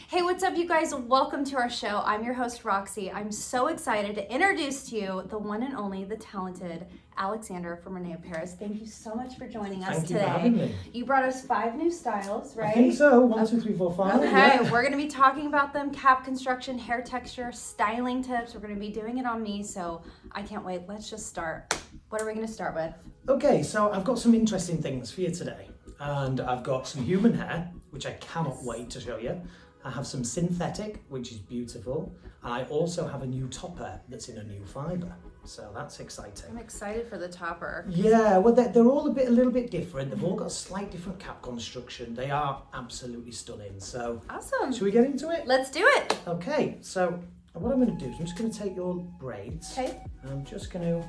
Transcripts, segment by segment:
Hey, what's up, you guys? Welcome to our show. I'm your host, Roxy. I'm so excited to introduce to you the one and only, the talented Alexander from Renee Paris. Thank you so much for joining us Thank today. You for having me. You brought us 5 new styles, right? I think so. 1, 2, 3, 4, 5. Okay, yeah. We're going to be talking about them, cap construction, hair texture, styling tips. We're going to be doing it on me, so I can't wait. Let's just start. What are we going to start with? Okay, so I've got some interesting things for you today. And I've got some human hair, which I cannot wait to show you. I have some synthetic, which is beautiful. And I also have a new topper that's in a new fibre. So that's exciting. I'm excited for the topper. Yeah, well, they're all a little bit different. They've all got a slight different cap construction. They are absolutely stunning. So, awesome. Should we get into it? Let's do it. Okay, so what I'm going to do is I'm just going to take your braids. Okay. And I'm just going to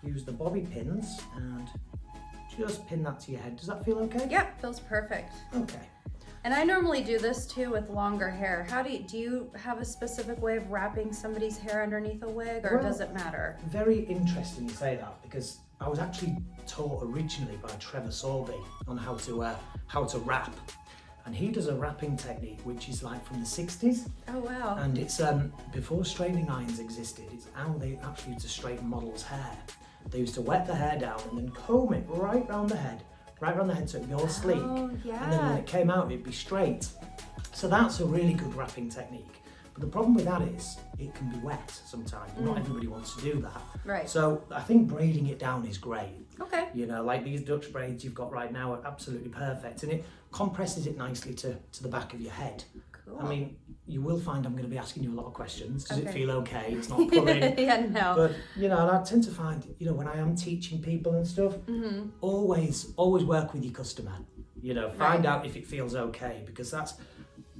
use the bobby pins and just pin that to your head. Does that feel okay? Yep, feels perfect. Okay. And I normally do this too with longer hair. Do you have a specific way of wrapping somebody's hair underneath a wig, or does it matter? Very interesting you say that, because I was actually taught originally by Trevor Sorby on how to wrap. And he does a wrapping technique which is like from the 60s. Oh wow. And it's before straightening irons existed, it's how they actually used to straighten models' hair. They used to wet the hair down and then comb it right round the head so it'd be all sleek. Oh, yeah. And then when it came out, it'd be straight. So that's a really good wrapping technique. But the problem with that is it can be wet sometimes. Not everybody wants to do that. Right. So I think braiding it down is great. Okay. You know, like these Dutch braids you've got right now are absolutely perfect. And it compresses it nicely to the back of your head. Cool. I mean, you will find I'm going to be asking you a lot of questions. Does it Okay. feel okay? It's not pulling. Yeah, no. But, you know, and I tend to find, you know, when I am teaching people and stuff, always work with your customer. You know, find out if it feels okay, because that's,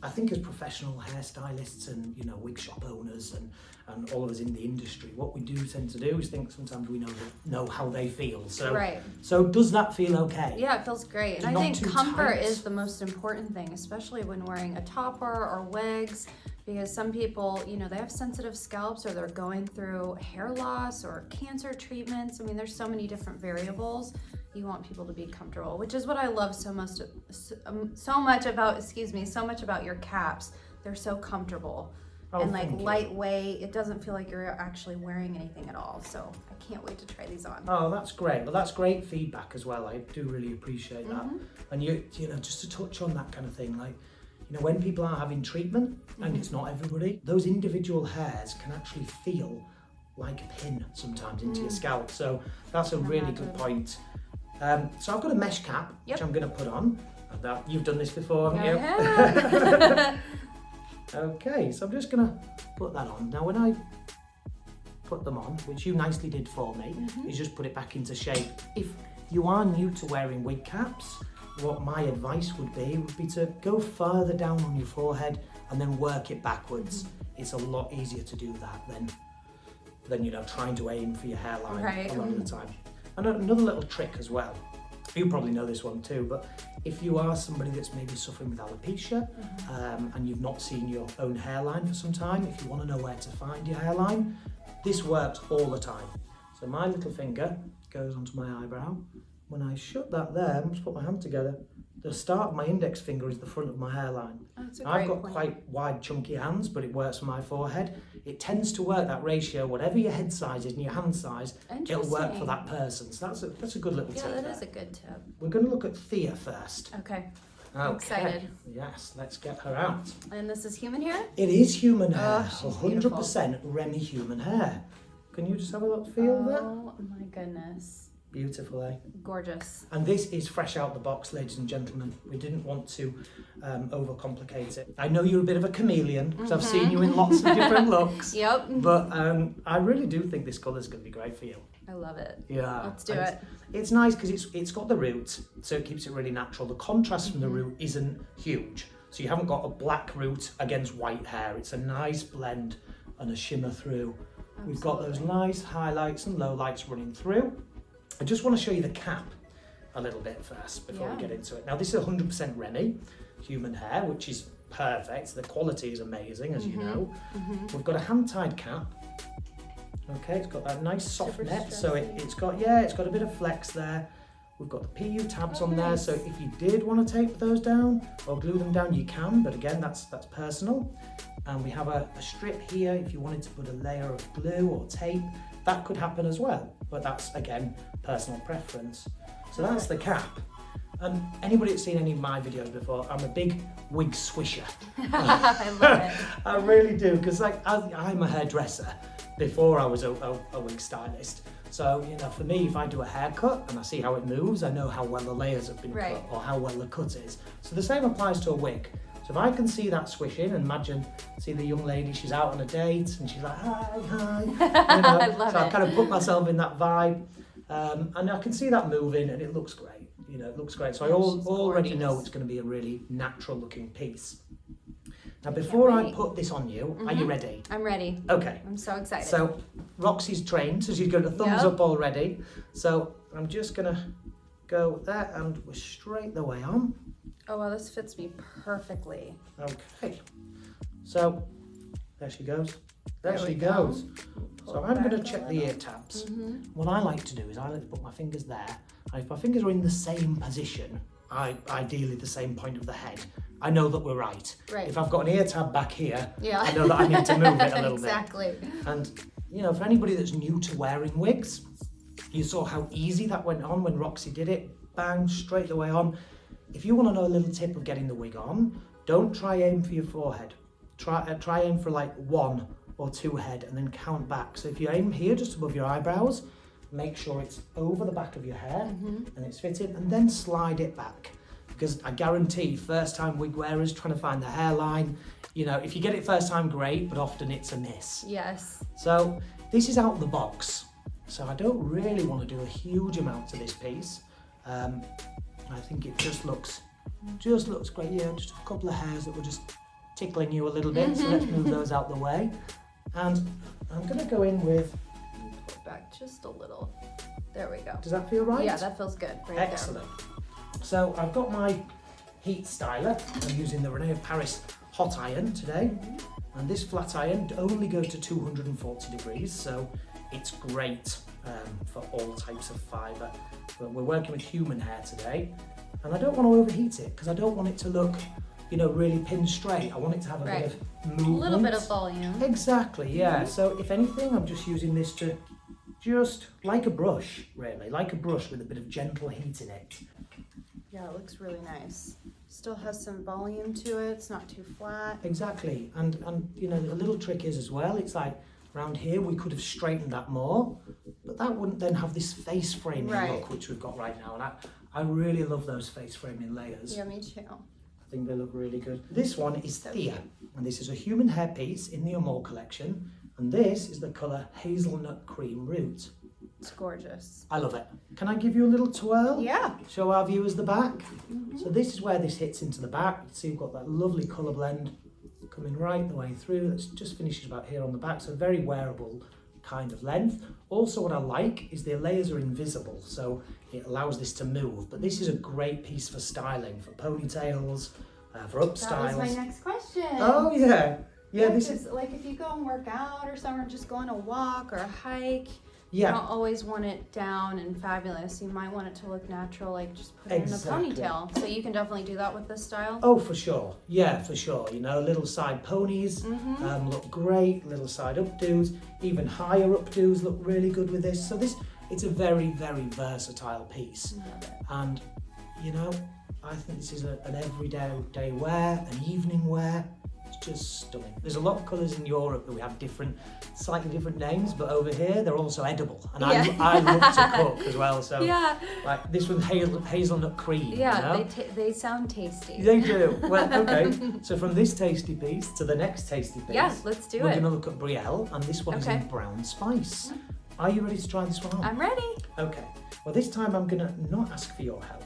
I think as professional hairstylists and, you know, wig shop owners and all of us in the industry, what we do tend to do is think sometimes we know how they feel. So, so does that feel okay? Yeah, it feels great. And I Not think too comfort tight. is the most important thing, especially when wearing a topper or wigs, because some people, you know, they have sensitive scalps or they're going through hair loss or cancer treatments. I mean, there's so many different variables. You want people to be comfortable, which is what I love so much about your caps. They're so comfortable. Oh, and like thank you. Lightweight, it doesn't feel like you're actually wearing anything at all. So I can't wait to try these on. Oh, that's great. Well, that's great feedback as well. I do really appreciate that. And you know, just to touch on that kind of thing, like, you know, when people are having treatment, and it's not everybody, those individual hairs can actually feel like a pin sometimes into your scalp. So that's a really good point. So I've got a mesh cap, which I'm going to put on. You've done this before, haven't you? Yeah. Okay, so I'm just going to put that on. Now when I put them on, which you nicely did for me, is just put it back into shape. If you are new to wearing wig caps, what my advice would be to go further down on your forehead and then work it backwards. It's a lot easier to do that than you know, trying to aim for your hairline a lot of the time. And another little trick as well, you probably know this one too, but if you are somebody that's maybe suffering with alopecia and you've not seen your own hairline for some time, if you want to know where to find your hairline, this works all the time. So my little finger goes onto my eyebrow. When I shut that there, I'm just put my hand together, the start of my index finger is the front of my hairline. Oh, that's a I've great got point. quite wide, chunky hands, but it works for my forehead. It tends to work that ratio, whatever your head size is and your hand size, it'll work for that person. So that's a good little tip. Yeah, that there. is a good tip. We're going to look at Thea first. Okay. Okay. Excited. Yes, let's get her out. And this is human hair? It is human hair, she's 100% Remy human hair. Can you just have a little feel there? Oh my goodness. Beautiful, eh? Gorgeous. And this is fresh out the box, ladies and gentlemen. We didn't want to overcomplicate it. I know you're a bit of a chameleon, because I've seen you in lots of different looks. Yep. But I really do think this colour's going to be great for you. I love it. Yeah. Let's do And it. It's nice because it's got the root, so it keeps it really natural. The contrast from the root isn't huge. So you haven't got a black root against white hair. It's a nice blend and a shimmer through. Absolutely. We've got those nice highlights and lowlights running through. I just want to show you the cap a little bit first before we get into it. Now this is 100% Remy human hair, which is perfect. The quality is amazing, as you know. We've got a hand-tied cap. Okay, it's got that nice soft Super net, so stretchy. it's got a bit of flex there. We've got the PU tabs Oh, on there, nice. so if you did want to tape those down or glue them down, you can, but again, that's personal. And we have a strip here if you wanted to put a layer of glue or tape. That could happen as well, but that's, again, personal preference. So that's the cap. And anybody that's seen any of my videos before, I'm a big wig swisher. I love it. I really do, because like I'm a hairdresser before I was a wig stylist. So, you know, for me, if I do a haircut and I see how it moves, I know how well the layers have been cut or how well the cut is. So the same applies to a wig. So if I can see that swishing, and imagine, see the young lady, she's out on a date and she's like, hi. You know, I love so it. I kind of put myself in that vibe, and I can see that moving and it looks great. You know, it looks great. So I already know it's going to be a really natural looking piece. Now, before I put this on you, are you ready? I'm ready. Okay. I'm so excited. So Roxy's trained, so she's got a thumbs up already. So I'm just gonna go there and we're straight the way on. Oh, well, this fits me perfectly. Okay. So there she goes. There she we go. goes. So I'm going to check the ear tabs. What I like to do is I like to put my fingers there. And if my fingers are in the same position, ideally the same point of the head, I know that we're right. If I've got an ear tab back here, I know that I need to move it a little Exactly. bit. And, you know, for anybody that's new to wearing wigs, you saw how easy that went on when Roxy did it. Bang, straight the way on. If you want to know a little tip of getting the wig on, don't try aim for your forehead. Try aim for like 1 or 2 head and then count back. So if you aim here just above your eyebrows, make sure it's over the back of your hair and it's fitted, and then slide it back. Because I guarantee first time wig wearers trying to find the hairline, you know, if you get it first time, great, but often it's a miss. Yes. So this is out of the box. So I don't really want to do a huge amount to this piece. I think it just looks great. Yeah, just a couple of hairs that were just tickling you a little bit. So let's move those out the way. And I'm going to go in with... Pull it back just a little. There we go. Does that feel right? Yeah, that feels good. Right Excellent. So I've got my heat styler. I'm using the Rene of Paris hot iron today. And this flat iron only goes to 240 degrees. So it's great for all types of fibre. But we're working with human hair today. And I don't want to overheat it because I don't want it to look, you know, really pin straight. I want it to have a bit of movement. A little bit of volume. Exactly, yeah. So if anything, I'm just using this to just, like a brush, really. Like a brush with a bit of gentle heat in it. Yeah, it looks really nice. Still has some volume to it. It's not too flat. Exactly. And you know, a little trick is as well, it's like, around here we could have straightened that more, but that wouldn't then have this face framing look which we've got right now. And I really love those face framing layers. Yeah, me too. I think they look really good. This one is Thea, and this is a human hair piece in the Amore collection, and this is the colour Hazelnut Cream Root. It's gorgeous. I love it. Can I give you a little twirl? Yeah. Show our viewers the back. So this is where this hits into the back. You see we've got that lovely colour blend coming right the way through. That just finishes about here on the back, so very wearable kind of length. Also what I like is the layers are invisible, so it allows this to move. But this is a great piece for styling, for ponytails, for up styles. That was my next question. Oh yeah. Yeah, this is like if you go and work out or somewhere, just go on a walk or a hike. Yeah. You don't always want it down and fabulous. You might want it to look natural, like just put it Exactly. in a ponytail. So you can definitely do that with this style. Oh, for sure. Yeah, for sure. You know, little side ponies look great. Little side updos, even higher updos look really good with this. So it's a very, very versatile piece. Love it. And, you know, I think this is an everyday day wear, an evening wear. It's just stunning. There's a lot of colours in Europe that we have slightly different names, but over here they're also edible. And I love to cook as well. So like this one's hazelnut cream. Yeah, you know? they sound tasty. They do. Well, okay. So from this tasty piece to the next tasty piece. Yeah, let's do We're it. going to look at Brielle, and this one is in brown spice. Are you ready to try this one on? I'm ready. Okay. Well, this time I'm going to not ask for your help,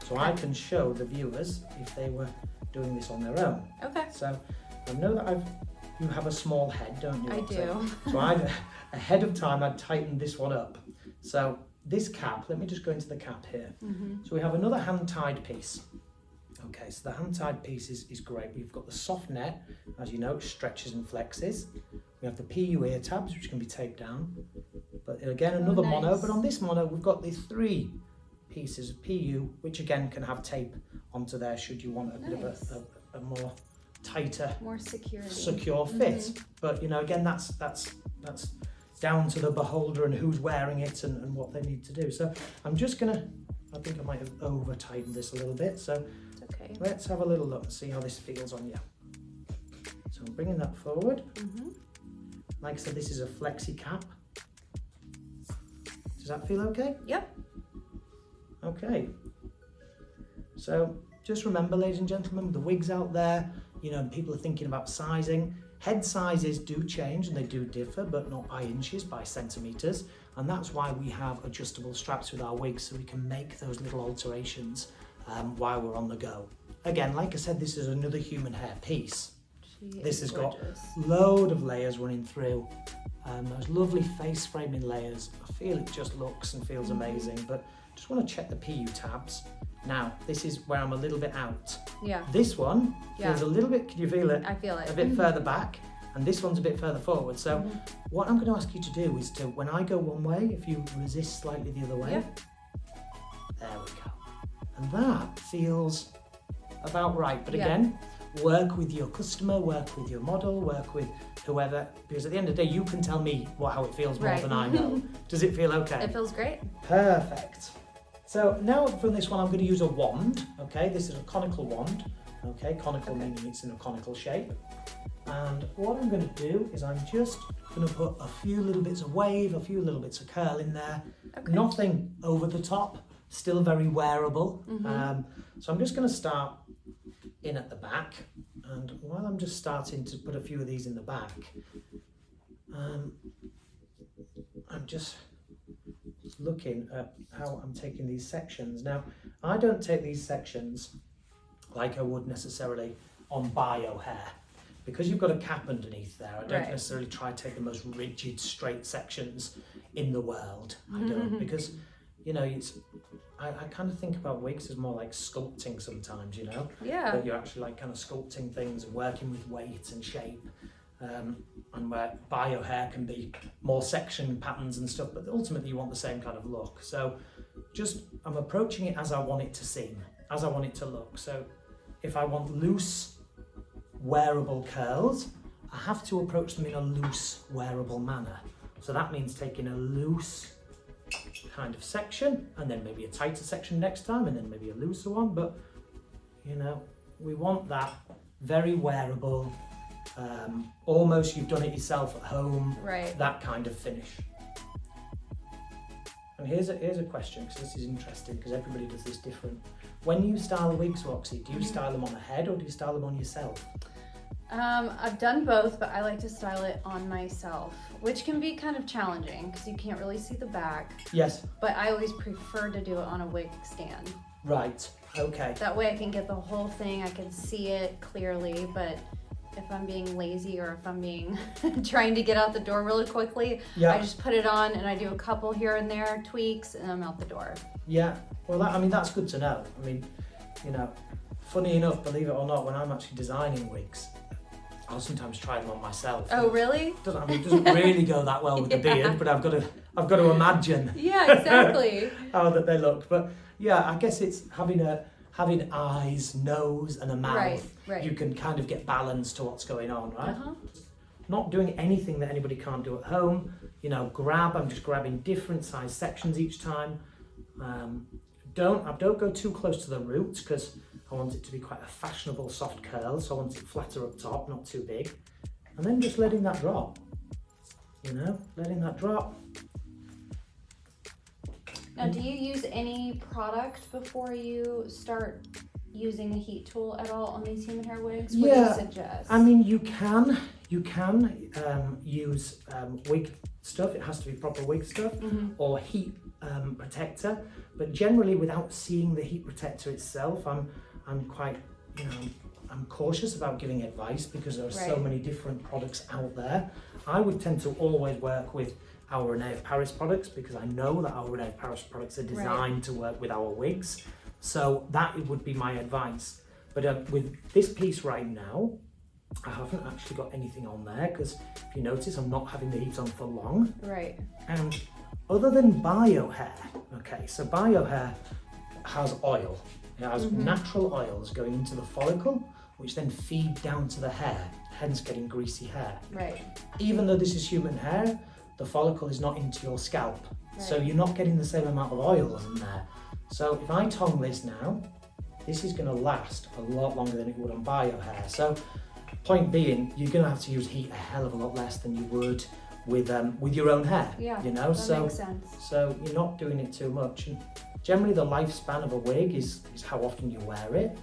so I can show the viewers if they were doing this on their own. Okay. So I know that you have a small head, don't you? I do. So ahead of time I'd tightened this one up. So this cap, let me just go into the cap here. So we have another hand-tied piece. Okay, so the hand-tied piece is great. We've got the soft net, as you know, stretches and flexes. We have the PU ear tabs, which can be taped down. But again, another mono. But on this mono, we've got the 3 pieces of PU, which again can have tape onto there should you want a bit of a more tighter, more security, secure fit. But you know, again, that's down to the beholder and who's wearing it and what they need to do. So I'm just gonna, I think I might have over tightened this a little bit. So it's okay. Let's have a little look and see how this feels on you. So I'm bringing that forward. Like I said, this is a flexi cap. Does that feel okay? Yep. Okay. So just remember, ladies and gentlemen, the wigs out there, you know, people are thinking about sizing. Head sizes do change and they do differ, but not by inches, by centimetres. And that's why we have adjustable straps with our wigs, so we can make those little alterations while we're on the go. Again, like I said, this is another human hair piece. This has gorgeous. Got load of layers running through. Those lovely face framing layers. I feel it just looks and feels amazing, but just want to check the PU tabs. Now, this is where I'm a little bit out. Yeah. This one feels a little bit, can you feel it? I feel it. A bit further back, and this one's a bit further forward. So what I'm going to ask you to do is to, when I go one way, if you resist slightly the other way, there we go. And that feels about right. But again, work with your customer, work with your model, work with whoever, because at the end of the day, you can tell me how it feels more than I know. Does it feel okay? It feels great. Perfect. So now from this one, I'm going to use a wand. Okay, this is a conical wand. Okay, conical meaning it's in a conical shape. And what I'm going to do is I'm just going to put a few little bits of wave, a few little bits of curl in there. Nothing over the top, still very wearable. So I'm just going to start in at the back. And while I'm just starting to put a few of these in the back, I'm just looking at how I'm taking these sections. Now, I don't take these sections like I would necessarily on bio hair. Because you've got a cap underneath there, I don't necessarily try to take the most rigid, straight sections in the world. I don't, because, you know, I kind of think about wigs as more like sculpting sometimes, you know? Yeah. But you're actually like kind of sculpting things and working with weight and shape. And where bio hair can be more section patterns and stuff, but ultimately you want the same kind of look. So I'm approaching it as I want it to seem, as I want it to look. So if I want loose, wearable curls, I have to approach them in a loose, wearable manner. So that means taking a loose kind of section and then maybe a tighter section next time and then maybe a looser one. But, you know, we want that very wearable, almost you've done it yourself at home, that kind of finish. And here's a question, because this is interesting, because everybody does this different. When you style wigs, Roxy, do you style them on the head or do you style them on yourself? I've done both, but I like to style it on myself, which can be kind of challenging because you can't really see the back. Yes. But I always prefer to do it on a wig stand. Right, okay. That way I can get the whole thing, I can see it clearly, but if I'm being lazy or if I'm being trying to get out the door really quickly, I just put it on and I do a couple here and there tweaks and I'm out the door. Yeah, well, that's good to know. I mean, you know, funny enough, believe it or not, when I'm actually designing wigs, I'll sometimes try them on myself. Oh, really? It doesn't really go that well with the beard, but I've got to imagine. Yeah, exactly. how that they look. But yeah, I guess it's having eyes, nose, and a mouth. Right. You can kind of get balance to what's going on, right? Not doing anything that anybody can't do at home. You know, I'm just grabbing different size sections each time. Don't go too close to the roots because I want it to be quite a fashionable soft curl, so I want it flatter up top, not too big. And then just letting that drop, you know, letting that drop. Now, do you use any product before you start using the heat tool at all on these human hair wigs? What do you suggest? I mean, you can use wig stuff. It has to be proper wig stuff or heat protector. But generally, without seeing the heat protector itself, I'm quite, you know, I'm cautious about giving advice because there are so many different products out there. I would tend to always work with our Renee of Paris products because I know that our Renee of Paris products are designed to work with our wigs. So that would be my advice. But with this piece right now, I haven't actually got anything on there because if you notice, I'm not having the heat on for long. Right. And other than bio hair, okay, so bio hair, has oil. It has natural oils going into the follicle, which then feed down to the hair, hence getting greasy hair. Right. Even though this is human hair, the follicle is not into your scalp. Right. So you're not getting the same amount of oils in there. So if I tongue this now, this is going to last a lot longer than it would on bio hair. So point being, you're going to have to use heat a hell of a lot less than you would with your own hair. Yeah, you know, that makes sense. So you're not doing it too much. And generally, the lifespan of a wig is how often you wear it,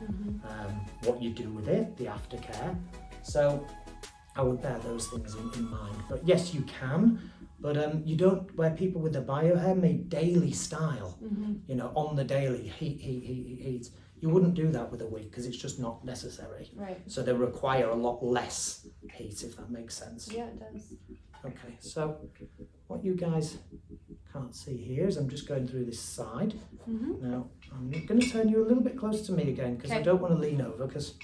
what you do with it, the aftercare. So I would bear those things in mind. But yes, you can, but you don't, where people with the bio hair made daily style, you know, on the daily, heat. You wouldn't do that with a wig because it's just not necessary. Right. So they require a lot less heat, if that makes sense. Yeah, it does. Okay, so what you guys can't see here is I'm just going through this side. Now, I'm going to turn you a little bit closer to me again because I don't want to lean over because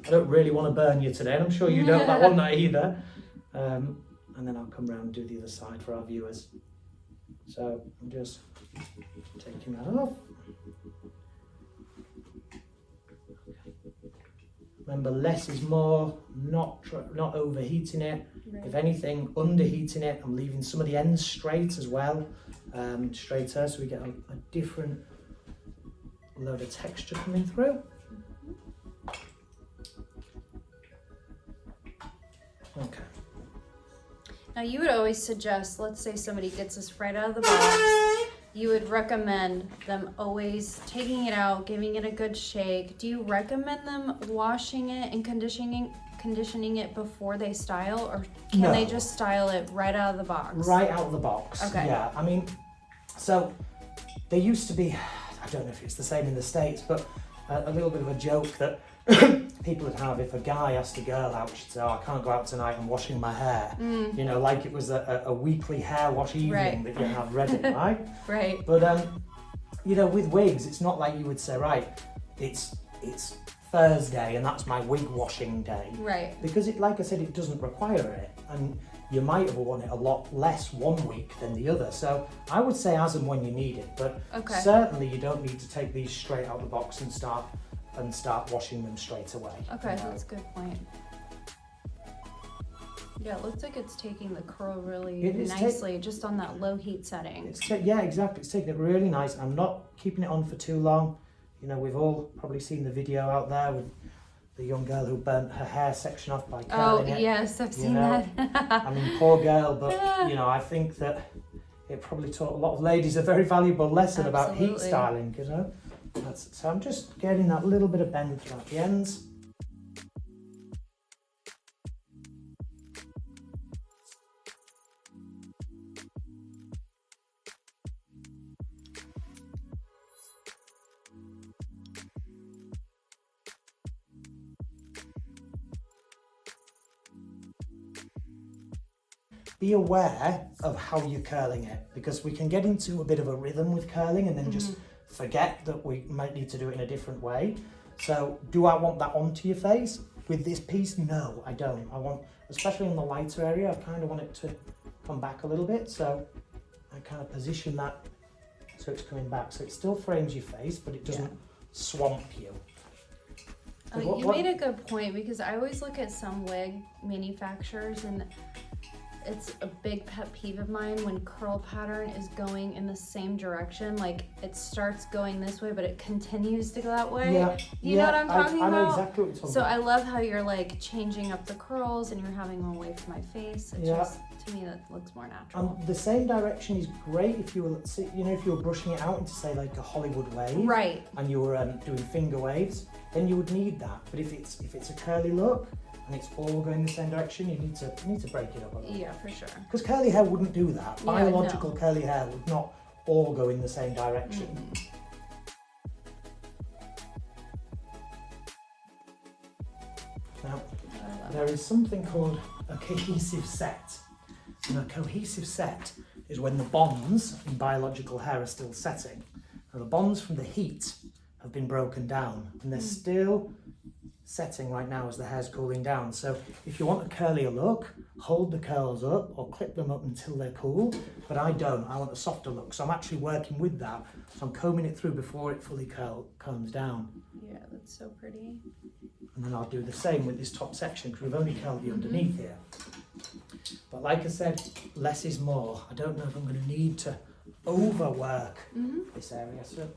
I don't really want to burn you today, and I'm sure you don't want that either. And then I'll come around and do the other side for our viewers. So I'm just taking that off. Remember, less is more, not overheating it. Right. If anything, underheating it. I'm leaving some of the ends straight as well, straighter, so we get a different load of texture coming through. Okay. Now you would always suggest, let's say somebody gets this right out of the box, you would recommend them always taking it out, giving it a good shake. Do you recommend them washing it and conditioning it before they style, or can they just style it right out of the box? Right out of the box. Okay. Yeah, I mean, so there used to be, I don't know if it's the same in the States, but a little bit of a joke that people would have if a guy asked a girl out, she'd say, oh, I can't go out tonight, I'm washing my hair. You know, like it was a weekly hair wash evening that you have ready, right? Right. But, you know, with wigs, it's not like you would say, right, it's Thursday and that's my wig washing day. Right. Because, like I said, it doesn't require it. And you might have worn it a lot less one week than the other. So I would say as and when you need it. But certainly you don't need to take these straight out of the box and start washing them straight away. Okay, that's a good point. Yeah, it looks like it's taking the curl really nicely, just on that low heat setting. Yeah, exactly. It's taking it really nice. I'm not keeping it on for too long. You know, we've all probably seen the video out there with the young girl who burnt her hair section off by curling it. Oh, yes, I've seen that. I mean, poor girl, but, you know, I think that it probably taught a lot of ladies a very valuable lesson about heat styling, you know. So I'm just getting that little bit of bend throughout the ends. Be aware of how you're curling it, because we can get into a bit of a rhythm with curling and then just forget that we might need to do it in a different way. So do I want that onto your face? With this piece, no, I don't. I want, especially in the lighter area, I kind of want it to come back a little bit. So I kind of position that so it's coming back. So it still frames your face, but it doesn't swamp you. You made a good point, because I always look at some wig manufacturers, and it's a big pet peeve of mine when curl pattern is going in the same direction. Like it starts going this way, but it continues to go that way. You know what I'm talking about? I know exactly what you're talking about. I love how you're like changing up the curls and you're having them away from my face. It just, to me, that looks more natural. The same direction is great if you were, you know, if you were brushing it out into, say, like a Hollywood wave. Right. And you were doing finger waves, then you would need that. But if it's a curly look, and it's all going the same direction, you need to break it up a little. Yeah, for sure. Because curly hair wouldn't do that. Biological curly hair would not all go in the same direction. Now, there is something called a cohesive set. And a cohesive set is when the bonds in biological hair are still setting. Now, the bonds from the heat have been broken down, and they're still setting right now as the hair's cooling down. So if you want a curlier look, hold the curls up or clip them up until they're cool. But I don't, I want a softer look. So I'm actually working with that. So I'm combing it through before it fully combs down. Yeah, that's so pretty. And then I'll do the same with this top section because we've only curled the underneath here. But like I said, less is more. I don't know if I'm going to need to overwork this area. So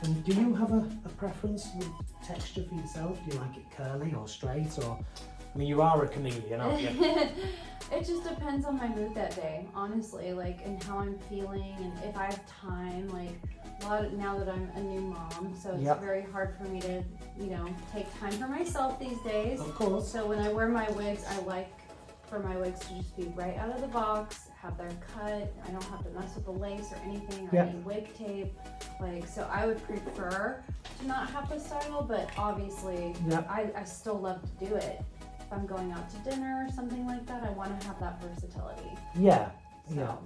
and do you have a preference with texture for yourself? Do you like it curly or straight? Or, I mean, you are a chameleon, aren't you? It just depends on my mood that day, honestly, like, and how I'm feeling, and if I have time, like, now that I'm a new mom, so it's very hard for me to, you know, take time for myself these days. Of course. So when I wear my wigs, I like for my wigs to just be right out of the box, have their cut. I don't have to mess with the lace or anything or any wig tape. Like, so I would prefer to not have the style, but obviously I still love to do it. If I'm going out to dinner or something like that, I want to have that versatility. Yeah, So.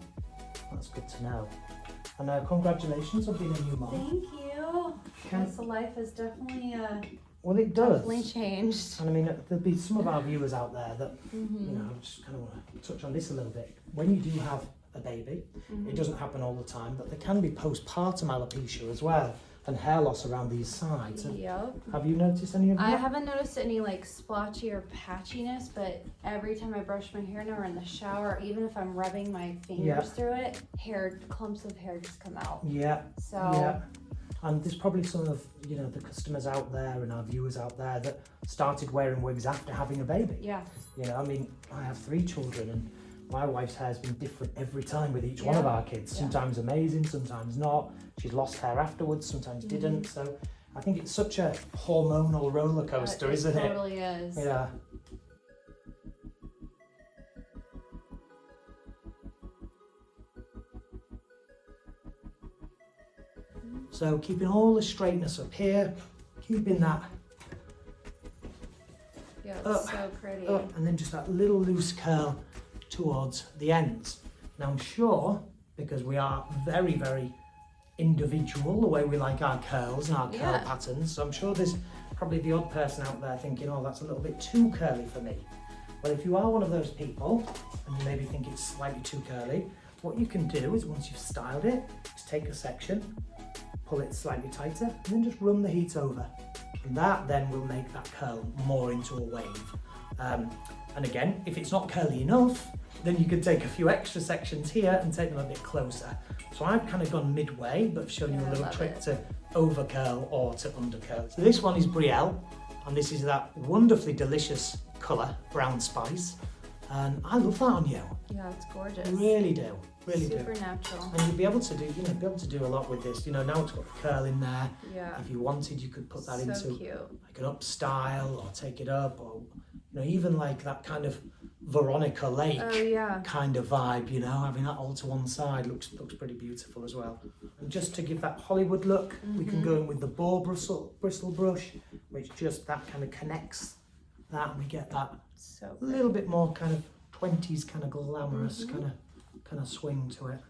That's good to know. And congratulations on being a new mom. Thank you. Yes, the life has definitely well, it does. definitely changed. And I mean, there'll be some of our viewers out there that, you know, I just kind of want to touch on this a little bit. When you do have a baby, it doesn't happen all the time, but there can be postpartum alopecia as well, and hair loss around these sides. Yep. Have you noticed any of that? I haven't noticed any like splotchy or patchiness, but every time I brush my hair now or in the shower, even if I'm rubbing my fingers through it, clumps of hair just come out. Yeah. So. Yeah. And there's probably some of, you know, the customers out there and our viewers out there that started wearing wigs after having a baby. Yeah. You know, I mean, I have 3 children and my wife's hair has been different every time with each one of our kids. Sometimes amazing, sometimes not. She's lost hair afterwards, sometimes didn't. So I think it's such a hormonal roller coaster, isn't it? It totally is. Yeah. So keeping all the straightness up here, keeping that It's so pretty. up, and then just that little loose curl towards the ends. Now I'm sure, because we are very, very individual, the way we like our curls and our curl patterns, so I'm sure there's probably the odd person out there thinking, oh, that's a little bit too curly for me. But if you are one of those people, and you maybe think it's slightly too curly, what you can do is once you've styled it, is take a section, pull it slightly tighter, and then just run the heat over. And that then will make that curl more into a wave. And again, if it's not curly enough, then you could take a few extra sections here and take them a bit closer. So I've kind of gone midway, but I've shown you a little trick to over curl or to under curl. So this one is Brielle, and this is that wonderfully delicious colour, brown spice. And I love that on you. Yeah, it's gorgeous. Really do. Really Super natural. And you'll be able to do, a lot with this. You know, now it's got the curl in there. Yeah. If you wanted, you could put that into cute. like an up style or take it up, or you know, even like that kind of Veronica Lake kind of vibe. You know, having that all to one side looks pretty beautiful as well. And just to give that Hollywood look, we can go in with the boar bristle brush, which just that kind of connects that, and we get that little bit more kind of 20s kind of glamorous kind of swing to it.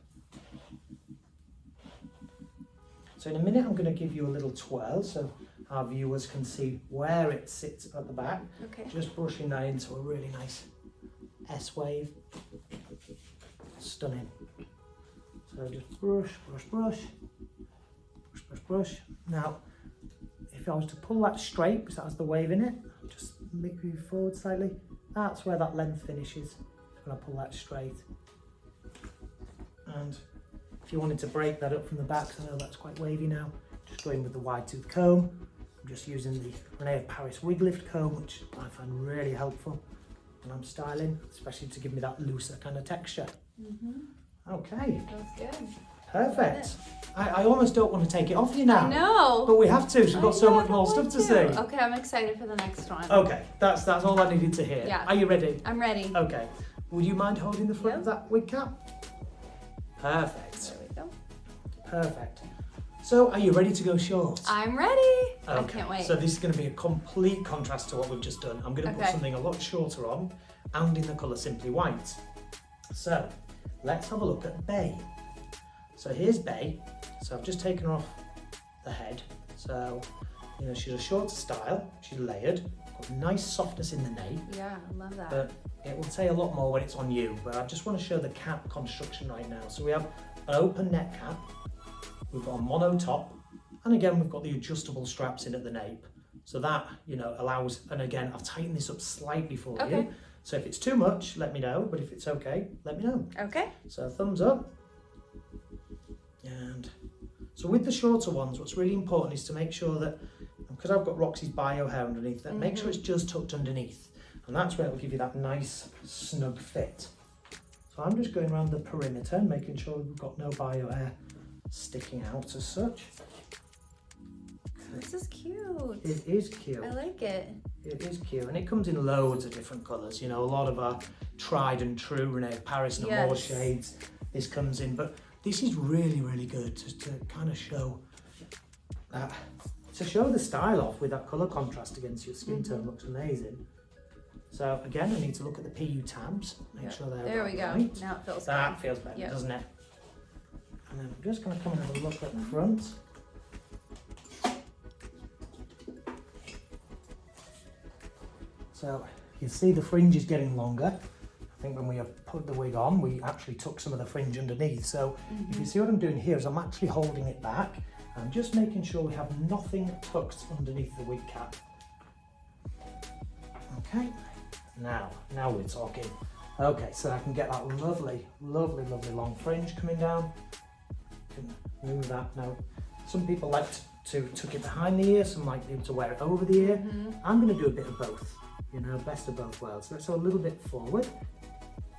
So in a minute I'm going to give you a little twirl so our viewers can see where it sits at the back. Okay. Just brushing that into a really nice S wave. Stunning. So just brush, brush, brush, brush, brush, brush. Now, if I was to pull that straight, because that has the wave in it, just move forward slightly. That's where that length finishes when I pull that straight. And if you wanted to break that up from the back, so I know that's quite wavy now, just go in with the wide tooth comb. I'm just using the Renee of Paris wig lift comb, which I find really helpful when I'm styling, especially to give me that looser kind of texture. Okay, Feels good. perfect. I almost don't want to take it off you now. I know. But we have to, so we've got so much more stuff to see. Okay, I'm excited for the next one. Okay, that's all I needed to hear. Yeah. Are you ready? I'm ready. Okay. Would you mind holding the front Yep. of that wig cap? Perfect. There we go. Perfect. So, are you ready to go short? I'm ready. I can't wait. So this is going to be a complete contrast to what we've just done. I'm going to put Okay. something a lot shorter on and in the colour Simply White. So, let's have a look at Bay. So here's Bay. So I've just taken her off the head. So, you know, she's a shorter style, she's layered, got nice softness in the nape. Yeah, I love that. But it will say a lot more when it's on you, but I just want to show the cap construction right now. So we have an open neck cap, we've got a mono top, and again we've got the adjustable straps in at the nape. So that, you know, allows, and again I've tightened this up slightly for Okay. you. So if it's too much, let me know, but if it's okay, let me know. Okay. So thumbs up. And so with the shorter ones, what's really important is to make sure that, because I've got Roxy's bio hair underneath that, make sure it's just tucked underneath. And that's where it'll give you that nice snug fit. So I'm just going around the perimeter and making sure we've got no bio hair sticking out as such. This is cute. It is cute. I like it. It is cute, and it comes in loads of different colours. You know, a lot of our tried and true Renee Paris and Amore Yes. shades, this comes in, but this is really, really good just to kind of show that, to show the style off with that colour contrast against your skin tone. Looks amazing. So again, I need to look at the PU tabs, make sure they're There we go. right. Now it feels That good. feels better, Yep. doesn't it? And then I'm just going to come and have a look at the front. So you see the fringe is getting longer. I think when we have put the wig on, we actually took some of the fringe underneath. So if you see what I'm doing here is I'm actually holding it back. I'm just making sure we have nothing tucked underneath the wig cap. Okay, now we're talking. Okay, so I can get that lovely, lovely, lovely long fringe coming down. Can move that now. Some people like to tuck it behind the ear, some like to wear it over the ear. I'm going to do a bit of both, you know, best of both worlds. So let's go a little bit forward,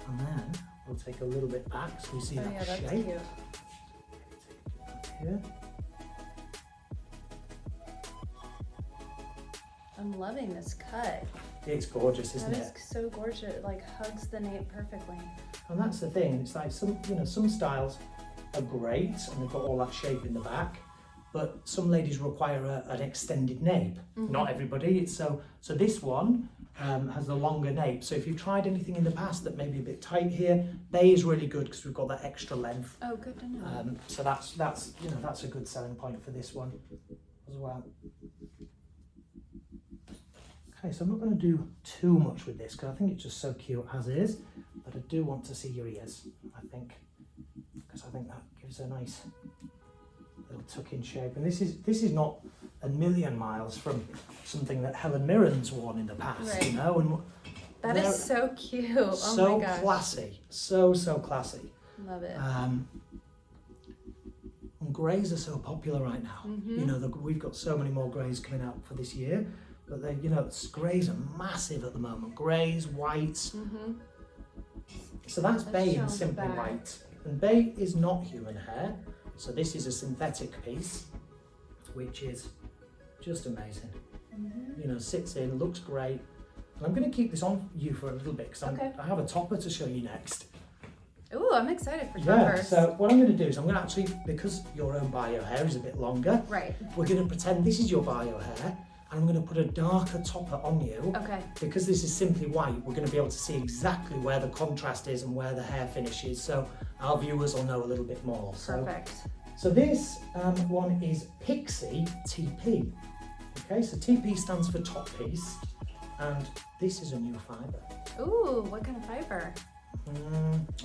and then we'll take a little bit back so we see Oh that yeah, that's shape. cute. Here. I'm loving this cut. It's gorgeous, isn't That it? is so gorgeous. It like hugs the nape perfectly. And that's the thing. It's like some styles are great and they've got all that shape in the back, but some ladies require an extended nape. Not everybody. It's so this one has the longer nape. So if you've tried anything in the past that may be a bit tight here, Bay is really good because we've got that extra length. Oh, good to know. So that's that's a good selling point for this one as well. Okay, so I'm not going to do too much with this because I think it's just so cute as is, but I do want to see your ears, I think, because I think that gives a nice little tuck-in shape. And this is not a million miles from something that Helen Mirren's worn in the past, Right. you know. And That they're is so cute. Oh so my gosh. classy, so classy. Love it. And greys are so popular right now. You know, we've got so many more greys coming out for this year, but they, you know, greys are massive at the moment. Greys, whites. So that's Let's Bay show in the Simply back. White. And Bay is not human hair. So this is a synthetic piece, which is just amazing. You know, sits in, looks great. And I'm going to keep this on you for a little bit because I have a topper to show you next. Ooh, I'm excited for Yeah, toppers. so what I'm going to do is I'm going to actually, because your own bio hair is a bit longer, Right. we're going to pretend this is your bio hair, and I'm going to put a darker topper on you. Okay. Because this is Simply White, we're going to be able to see exactly where the contrast is and where the hair finishes, so our viewers will know a little bit more. Perfect. So this one is Pixie TP. Okay, so TP stands for top piece, and this is a new fibre. Ooh, what kind of fiber?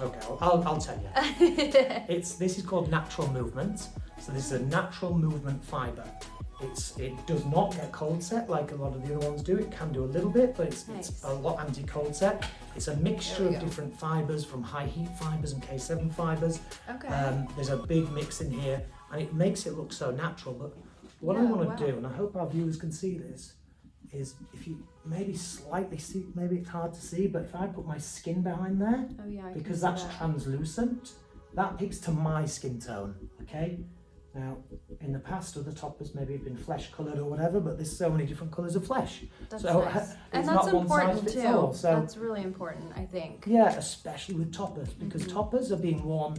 Okay, I'll tell you. This is called natural movement. So this is a natural movement fibre. It does not get cold set like a lot of the other ones do. It can do a little bit, but it's a lot anti-cold set. It's a mixture of different fibres, from high heat fibres and K7 fibres. Okay. There's a big mix in here, and it makes it look so natural. But what I want to do, and I hope our viewers can see this, is if you maybe slightly see, maybe it's hard to see, but if I put my skin behind there, Oh yeah. I because can see that's that. translucent, that picks to my skin tone, okay? Now, in the past, other toppers maybe have been flesh coloured or whatever, but there's so many different colours of flesh. That's so nice. it's And not that's one size important fits too. all. So That's really important, I think. yeah, especially with toppers, because toppers are being worn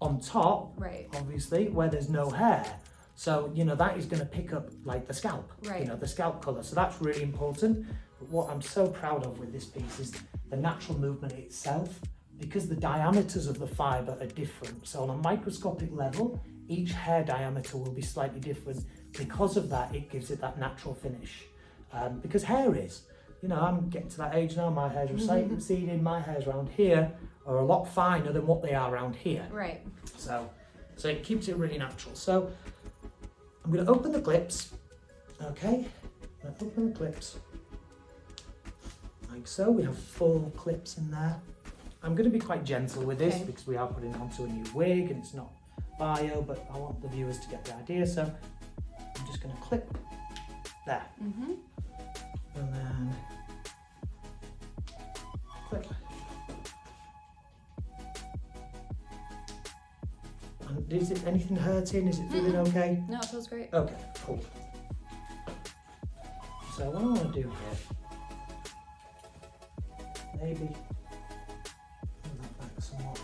on top, Right. obviously, where there's no hair. So, you know, that is going to pick up like the scalp, Right. you know, the scalp colour. So that's really important. But what I'm so proud of with this piece is the natural movement itself, because the diameters of the fibre are different. So on a microscopic level, each hair diameter will be slightly different. Because of that, it gives it that natural finish. Because hair is, you know, I'm getting to that age now, my hair's receding, my hairs around here are a lot finer than what they are around here. Right. So it keeps it really natural. So I'm going to open the clips, okay? I'm going to open the clips, like so. We have 4 clips in there. I'm going to be quite gentle with this because we are putting it onto a new wig and it's not bio, but I want the viewers to get the idea. So I'm just going to clip there. And then clip. And is it anything hurting? Is it feeling okay? No, it feels great. Okay, cool. So what I want to do here, maybe move that back somewhat.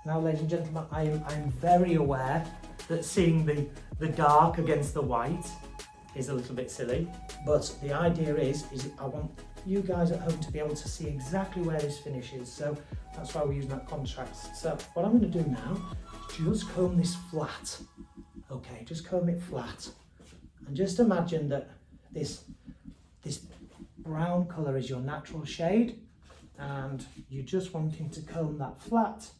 Now, ladies and gentlemen, I'm very aware that seeing the dark against the white is a little bit silly, but the idea is I want you guys at home to be able to see exactly where this finishes. So that's why we're using that contrast. So what I'm going to do now is just comb this flat. Okay, just comb it flat. And just imagine that this brown colour is your natural shade, and you're just wanting to comb that flat.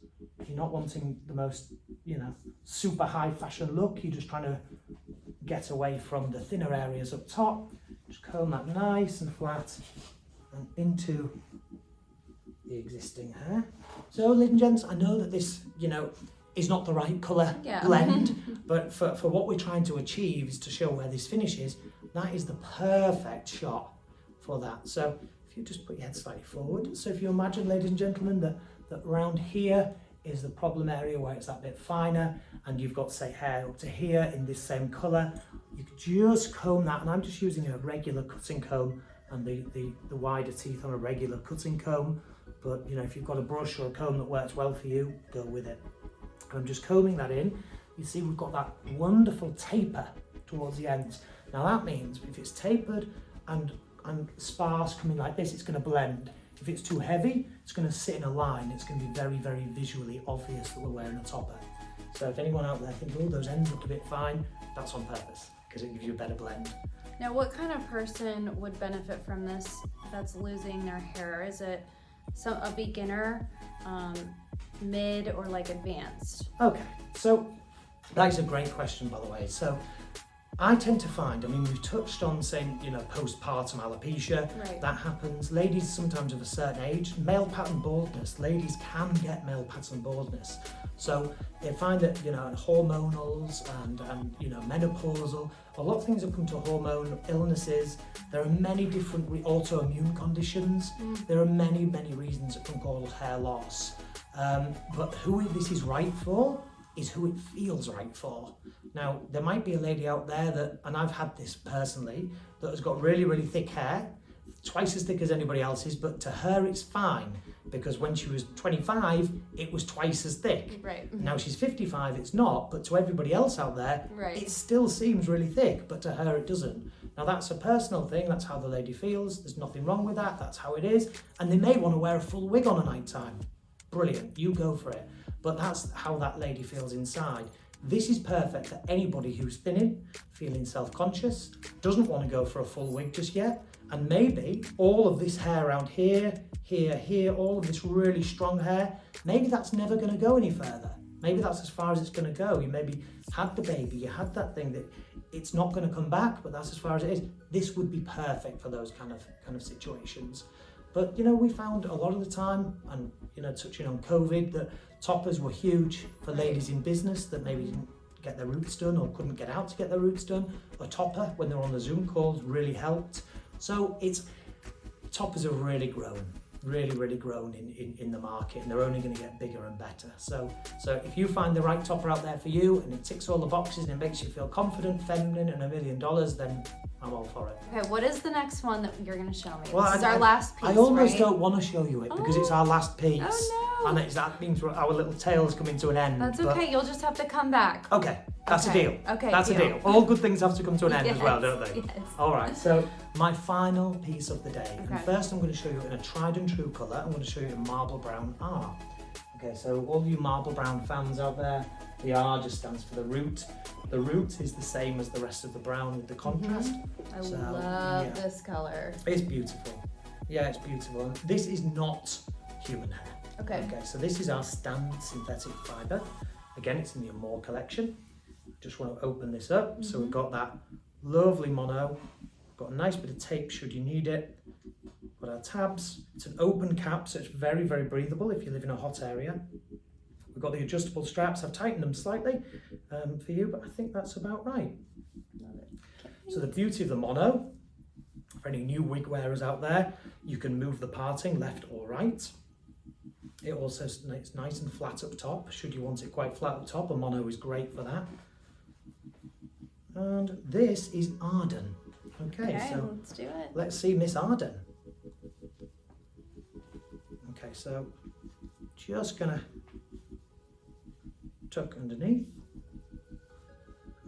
You're not wanting the most, you know, super high fashion look. You're just trying to get away from the thinner areas up top. Just comb that nice and flat and into the existing hair. So, ladies and gents, I know that this, you know, is not the right colour blend, but for what we're trying to achieve is to show where this finishes. That is the perfect shot for that. So if you just put your head slightly forward. So if you imagine, ladies and gentlemen, that around here is the problem area where it's that bit finer, and you've got, say, hair up to here in this same colour, you could just comb that, and I'm just using a regular cutting comb and the wider teeth on a regular cutting comb. But, you know, if you've got a brush or a comb that works well for you, go with it. And I'm just combing that in. You see we've got that wonderful taper towards the ends. Now that means if it's tapered and sparse coming like this, it's going to blend. If it's too heavy, it's going to sit in a line. It's going to be very, very visually obvious that we're wearing a topper. So if anyone out there thinks, oh, those ends look a bit fine, that's on purpose, because it gives you a better blend. Now, what kind of person would benefit from this that's losing their hair? Is it a beginner, mid, or like advanced? Okay, so that is a great question, by the way. So I tend to find, I mean, we've touched on saying, you know, postpartum alopecia, that happens. Ladies sometimes of a certain age, male pattern baldness, ladies can get male pattern baldness. So they find that, you know, hormonals and you know, menopausal, a lot of things that come to hormone illnesses. There are many different autoimmune conditions. There are many, many reasons that can cause hair loss. But who this is right for is who it feels right for. Now, there might be a lady out there that, and I've had this personally, that has got really, really thick hair, twice as thick as anybody else's, but to her it's fine, because when she was 25, it was twice as thick. Right. Now she's 55, it's not, but to everybody else out there, it still seems really thick, but to her it doesn't. Now that's a personal thing, that's how the lady feels, there's nothing wrong with that, that's how it is, and they may want to wear a full wig on a night time. Brilliant, you go for it. But that's how that lady feels inside. This is perfect for anybody who's thinning, feeling self-conscious, doesn't want to go for a full wig just yet, and maybe all of this hair around here, here, all of this really strong hair, maybe that's never going to go any further. Maybe that's as far as it's going to go. You maybe had the baby, you had that thing that it's not going to come back, but that's as far as it is. This would be perfect for those kind of situations. But, you know, we found a lot of the time, and, you know, touching on COVID, that toppers were huge for ladies in business that maybe didn't get their roots done or couldn't get out to get their roots done. A topper, when they were on the Zoom calls, really helped. So toppers have really grown. really, really grown in the market, and they're only going to get bigger and better. So if you find the right topper out there for you, and it ticks all the boxes, and it makes you feel confident, feminine, and $1 million, then I'm all for it. Okay, what is the next one that you're going to show me? Well, this is our last piece, I almost right? don't want to show you it because it's our last piece. Oh no! And that means our little tail's coming to an end. That's okay, you'll just have to come back. Okay, that's a deal. Okay, that's a deal. All good things have to come to an end as well, don't they? Yes. All right, so my final piece of the day. Okay. And first I'm going to show you in a tried and true colour. I'm going to show you in marble brown R. Okay, so all you marble brown fans out there, the R just stands for the root. The root is the same as the rest of the brown with the contrast. I love this color. It's beautiful. Yeah, it's beautiful. And this is not human hair. Okay. Okay, so this is our standard synthetic fibre. Again, it's in the Amore collection. Just want to open this up. So we've got that lovely mono. Got a nice bit of tape should you need it. Got our tabs. It's an open cap, so it's very, very breathable if you live in a hot area. We've got the adjustable straps. I've tightened them slightly for you, but I think that's about right. Love it. So the beauty of the mono, for any new wig wearers out there, you can move the parting left or right. It also is nice and flat up top. Should you want it quite flat up top, a mono is great for that. And this is Arden. Okay, so let's do it. let's see Miss Arden. Okay, so just gonna tuck underneath.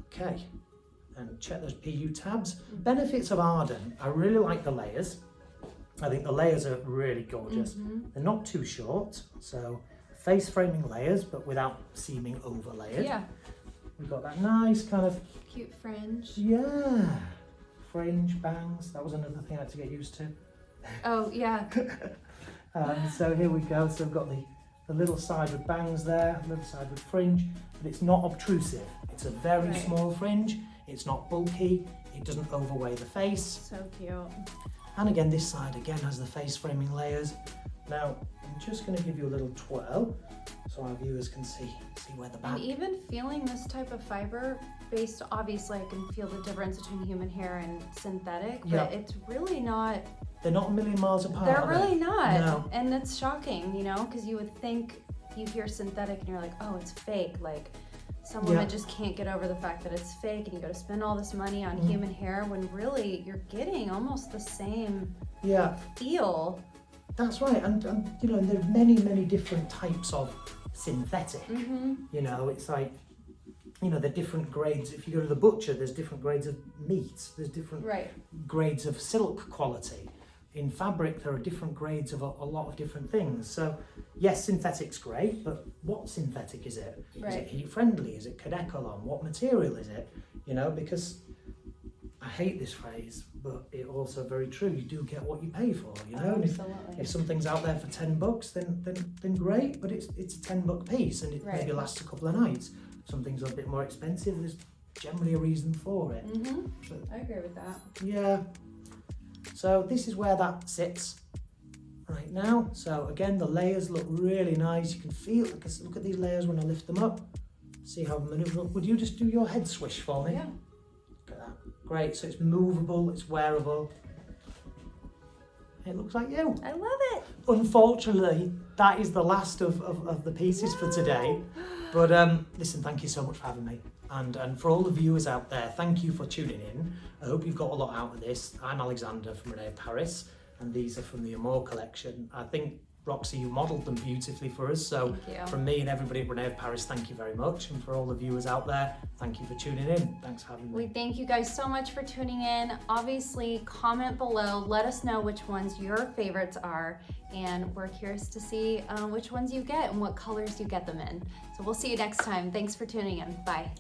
Okay, and check those PU tabs. Benefits of Arden, I really like the layers. I think the layers are really gorgeous. They're not too short, so face framing layers, but without seeming overlaid. Yeah. We've got that nice kind of, Cute fringe. yeah, fringe bangs. That was another thing I had to get used to. Oh, yeah. So here we go. So we've got the little side with bangs there, little side with fringe, but it's not obtrusive. It's a very small fringe. It's not bulky. It doesn't overweigh the face. So cute. And again, this side again has the face framing layers. Now, I'm just going to give you a little twirl so our viewers can see where the back. And even feeling this type of fiber, based, obviously I can feel the difference between human hair and synthetic, but it's really not. They're not a million miles apart. They're really not. No. And it's shocking, you know, because you would think you hear synthetic and you're like, oh, it's fake. Like, some women just can't get over the fact that it's fake, and you got to spend all this money on human hair when really you're getting almost the same feel. That's right, and you know, there's many different types of synthetic. You know, it's like, you know, the different grades. If you go to the butcher, there's different grades of meat. There's different grades of silk quality. In fabric, there are different grades of a lot of different things. So, yes, synthetic's great, but what synthetic is it? Is it heat friendly? Is it Cadecolon? What material is it? You know, because I hate this phrase, but it's also very true. You do get what you pay for. You know, and if something's out there for $10, then great. But it's a $10 piece, and it maybe lasts a couple of nights. Something's a bit more expensive. There's generally a reason for it. But, I agree with that. Yeah. So this is where that sits right now. So again, the layers look really nice. You can feel, look at these layers when I lift them up. See how maneuverable. Would you just do your head swish for me? Yeah. Look at that. Great. So it's movable, it's wearable. It looks like you. I love it. Unfortunately, that is the last of the pieces for today. But listen, thank you so much for having me. And for all the viewers out there, thank you for tuning in. I hope you've got a lot out of this. I'm Alexander from Runway Paris, and these are from the Amore collection. I think, Roxy, you modelled them beautifully for us. So from me and everybody at Runway Paris, thank you very much. And for all the viewers out there, thank you for tuning in. Thanks for having me. We thank you guys so much for tuning in. Obviously, comment below. Let us know which ones your favorites are. And we're curious to see which ones you get and what colors you get them in. So we'll see you next time. Thanks for tuning in. Bye.